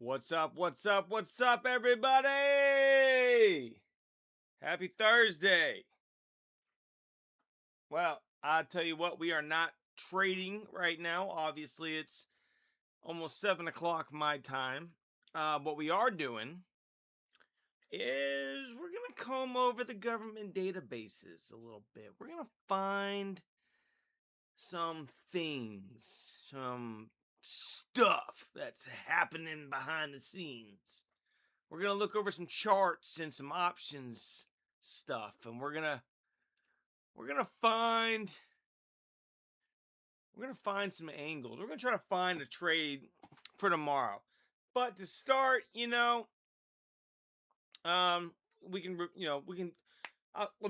What's up? What's up? What's up, everybody? Happy Thursday. Well, I tell you what, we are not trading right now. Obviously, it's almost 7 o'clock my time. What we are doing is we're going to comb over the government databases a little bit. We're going to find some things, some stuff that's happening behind the scenes. We're gonna look over some charts and some options stuff, and we're gonna find some angles. We're gonna try to find a trade for tomorrow. But to start, we can let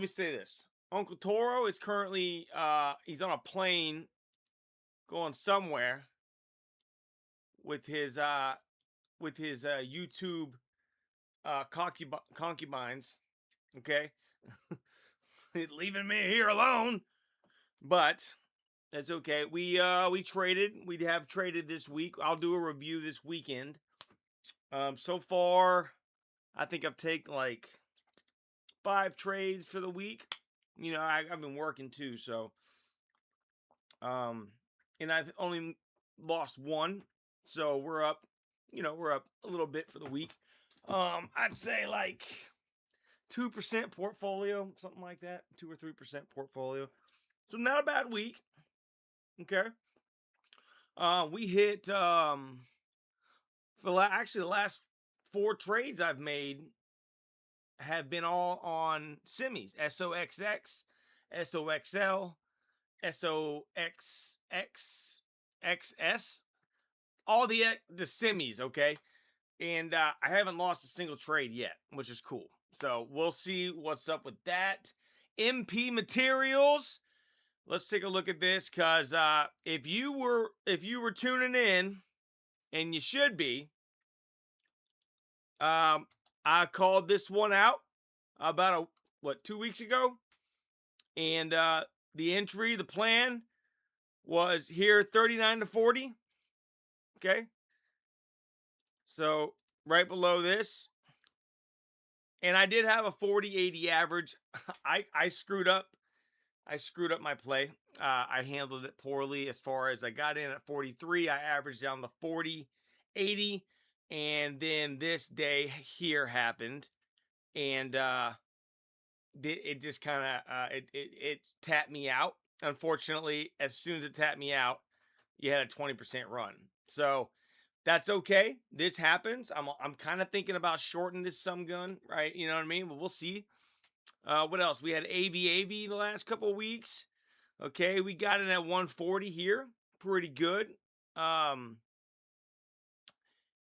me say this. Uncle Toro is currently he's on a plane going somewhere with his YouTube concubines. Okay, leaving me here alone. But that's okay. We traded. We have traded this week. I'll do a review this weekend. So far, I think I've taken like 5 trades for the week. I've been working too, so and I've only lost one. So we're up. We're up a little bit for the week. I'd say like 2% portfolio, something like that, 2 or 3% portfolio. So not a bad week. Okay. We hit actually the last 4 trades I've made have been all on semis. SOXX, SOXL, SOXX, XS, all the semis, okay? And I haven't lost a single trade yet, which is cool. So we'll see what's up with that. MP Materials. Let's take a look at this, cause if you were tuning in, and you should be, I called this one out about 2 weeks ago, and the plan was here 39 to 40. Okay, so right below this, and I did have a 40-80 average. I screwed up. I screwed up my play. I handled it poorly as far as I got in at 43. I averaged down to 40, 80. And then this day here happened. And it just kind of, it tapped me out. Unfortunately, as soon as it tapped me out, you had a 20% run. So that's okay. This happens. I'm kind of thinking about shorting this some gun, right? You know what I mean? But we'll see. What else? We had AV the last couple of weeks. Okay, we got it at 140 here. Pretty good. And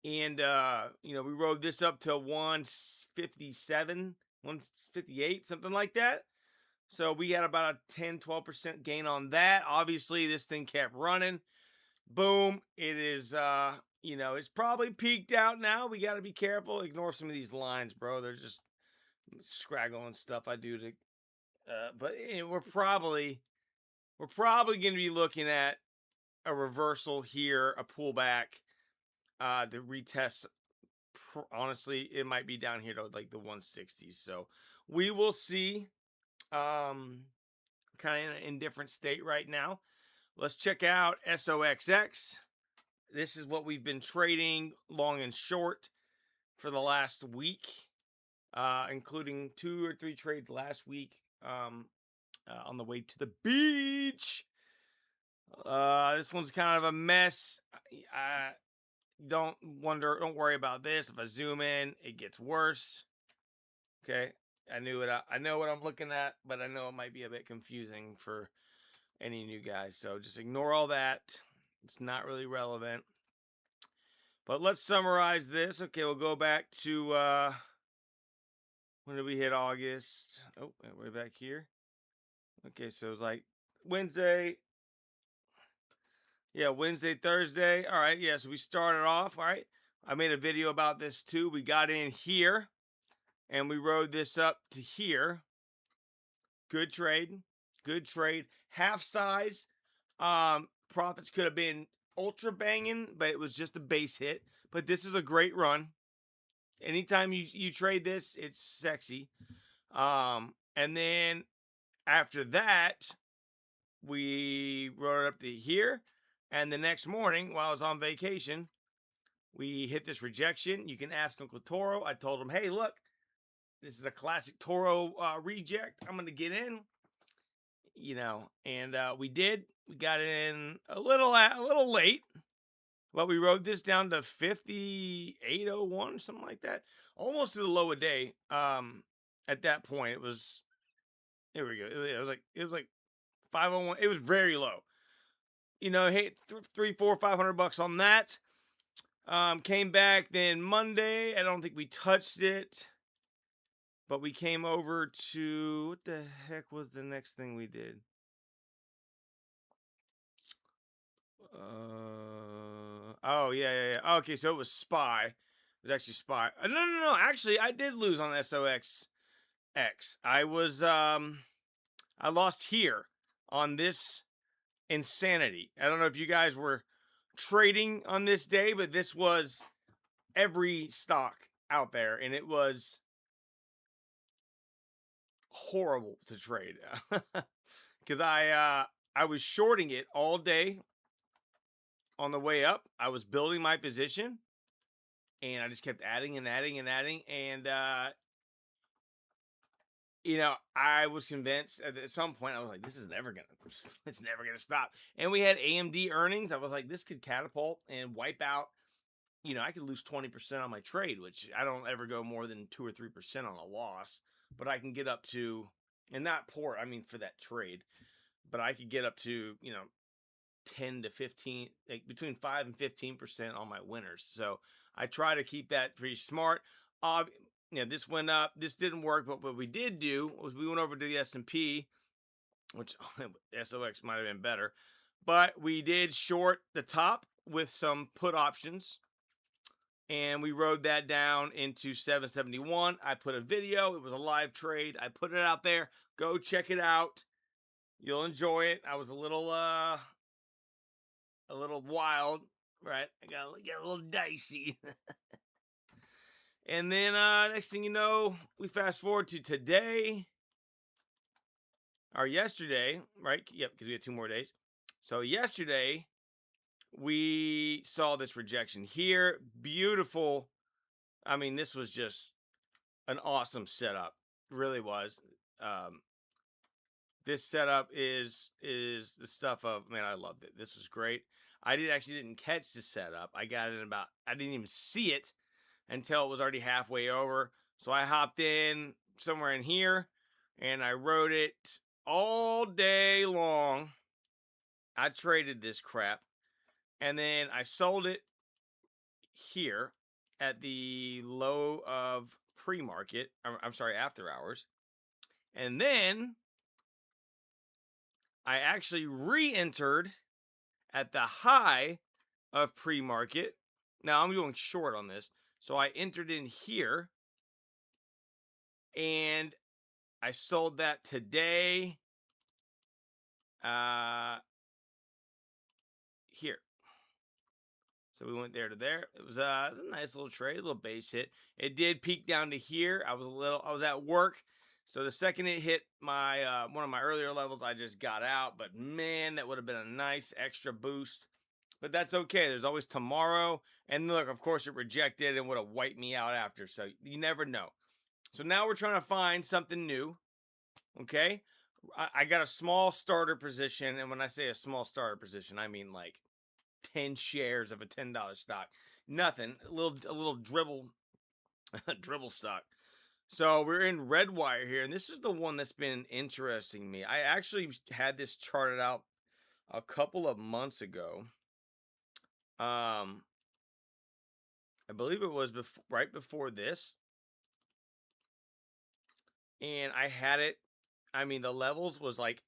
we rode this up to 157, 158, something like that. So we got about a 10-12% gain on that. Obviously, this thing kept running. Boom. It is it's probably peaked out now. We got to be careful. Ignore some of these lines, bro. They're just scraggle and stuff I do to but we're probably going to be looking at a reversal here, a pullback, to retest. Honestly, it might be down here to like the 160s. So we will see. Kind of in an indifferent state right now. Let's check out SOXX. This is what we've been trading long and short for the last week, including 2 or 3 trades last week. On the way to the beach. This one's kind of a mess. Don't worry about this. If I zoom in, it gets worse. Okay. I know what I'm looking at, but I know it might be a bit confusing for any new guys. So just ignore all that. It's not really relevant. But let's summarize this. Okay, we'll go back to when did we hit August? Oh, way back here. Okay, so it was like Wednesday. Yeah, Wednesday, Thursday. All right, yeah, so we started off. All right, I made a video about this too. We got in here, and we rode this up to here. Good trade. Good trade. Half size. Profits could have been ultra banging, but it was just a base hit. but this is a great run. Anytime you trade this, it's sexy. And then after that, we rode it up to here. And the next morning, while I was on vacation, we hit this rejection. You can ask Uncle Toro. I told him, hey, look, this is a classic Toro reject. I'm going to get in, and we did. We got in a little late, but we rode this down to 5801, something like that, almost to the low of day. At that point, it was here we go. It was like 501. It was very low. Hey, 500 bucks on that. Came back then Monday. I don't think we touched it, but we came over to what the heck was the next thing we did? Oh yeah. Okay, so it was Spy. It was actually Spy. No. Actually, I did lose on SOXX. I lost here on this insanity. I don't know if you guys were trading on this day, but this was every stock out there, and it was horrible to trade because I was shorting it all day on the way up. I was building my position, and I just kept adding and adding and adding, and I was convinced at some point. I was like, it's never gonna stop. And we had AMD earnings. I was like, this could catapult and wipe out. I could lose 20% on my trade, which I don't ever go more than 2 or 3% on a loss, but I can get up to, and not poor, I mean, for that trade, but I could get up to, 10 to 15, like between 5 and 15% on my winners. So I try to keep that pretty smart. This went up, this didn't work, but what we did do was we went over to the S&P, which SOX might have been better, but we did short the top with some put options, and we rode that down into 771. I put a video. It was a live trade. I put it out there. Go check it out. You'll enjoy it. I was a little wild, right? I got a little dicey. And then next thing you know, we fast forward to today or yesterday, right? Yep, because we had 2 more days. So yesterday we saw this rejection here. Beautiful. I mean, this was just an awesome setup. Really was. This setup is the stuff of, man, I loved it. This was great. I didn't catch the setup. I didn't even see it until it was already halfway over. So I hopped in somewhere in here and I rode it all day long. I traded this crap, and then I sold it here at the low of pre-market. I'm sorry, after hours. And then I actually re-entered at the high of pre-market. Now I'm going short on this. So I entered in here and I sold that today here. So we went there to there. It was a nice little trade, a little base hit. It did peak down to here. I was at work. So the second it hit my one of my earlier levels, I just got out. But man, that would have been a nice extra boost. But that's okay. There's always tomorrow. And look, of course, it rejected and would have wiped me out after. So you never know. So now we're trying to find something new. Okay. I got a small starter position. And when I say a small starter position, I mean like 10 shares of a $10 stock. Nothing. A little dribble dribble stock. So we're in Redwire here, and this is the one that's been interesting me. I actually had this charted out a couple of months ago. I believe it was right before this. And I had it. I mean, the levels was like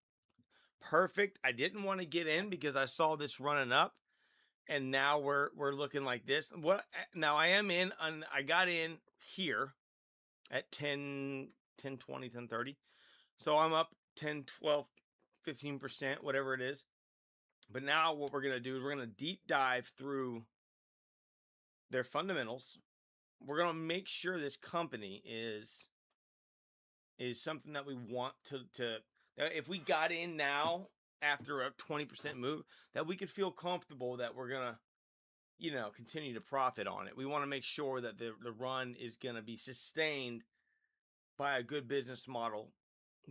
perfect. I didn't want to get in because I saw this running up, and now we're looking like this. What now? I am in, and I got in here at 10, 10, 20, 10, 30. So I'm up 10, 12, 15%, whatever it is. But now what we're going to do is we're going to deep dive through their fundamentals. We're gonna make sure this company is something that we want to that if we got in now after a 20% move, that we could feel comfortable that we're gonna, continue to profit on it. We want to make sure that the run is gonna be sustained by a good business model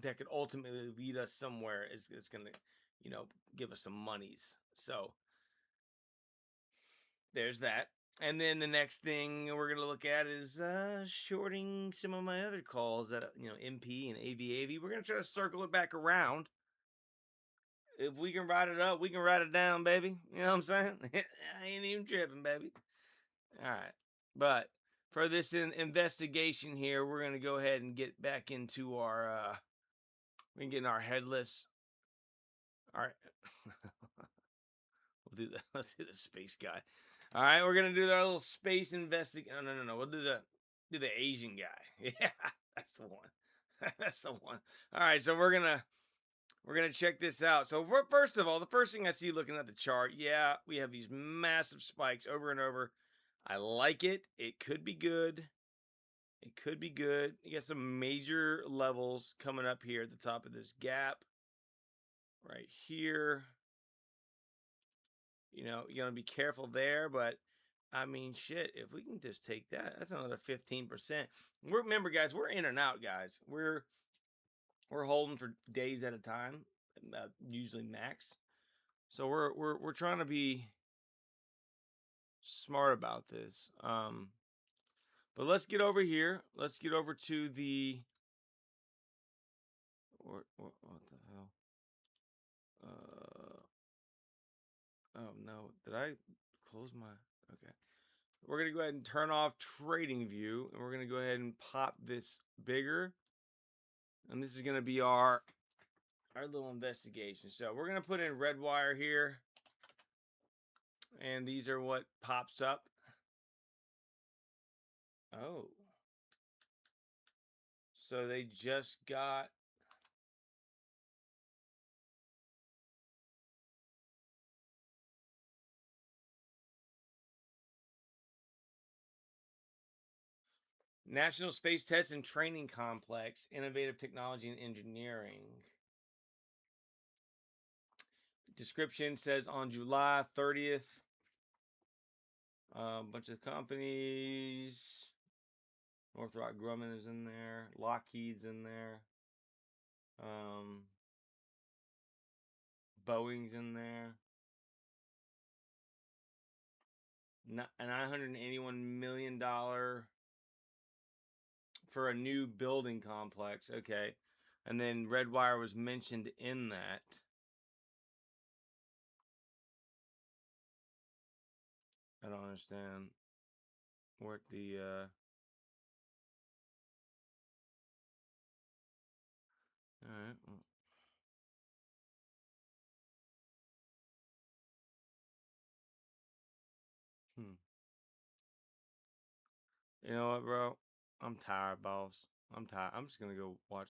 that could ultimately lead us somewhere is gonna, give us some monies. So there's that. And then the next thing we're gonna look at is shorting some of my other calls that MP and AVAV. We're gonna try to circle it back around. If we can write it up, we can write it down, baby. You know what I'm saying? I ain't even tripping, baby. All right, but for this investigation here, we're gonna go ahead and get back into our we can get in our headless. All right. We'll do the let's do the space guy. All right, we're gonna do our little space investigation. Oh, no. We'll do the Asian guy. Yeah, that's the one. That's the one. All right, so we're gonna check this out. So first of all, the first thing I see looking at the chart, yeah, we have these massive spikes over and over. I like it. It could be good. It could be good. You got some major levels coming up here at the top of this gap right here. You got to be careful there, but I mean, shit, if we can just take that, that's another 15%. Remember, guys, we're in and out, guys. We're holding for days at a time, usually max. So we're trying to be smart about this. But let's get over here. Let's get over to the what the hell? Oh no, did I close my? Okay. We're going to go ahead and turn off trading view, and we're going to go ahead and pop this bigger. And this is going to be our little investigation. So we're going to put in Redwire here, and these are what pops up. Oh, so they just got National Space Test and Training Complex, Innovative Technology and Engineering. Description says on July 30th, a bunch of companies. Northrop Grumman is in there. Lockheed's in there. Boeing's in there. A $981 million for a new building complex. Okay. And then Redwire was mentioned in that. I don't understand what the all right. Hmm. You know what, bro? I'm tired, boss. I'm tired. I'm just gonna go watch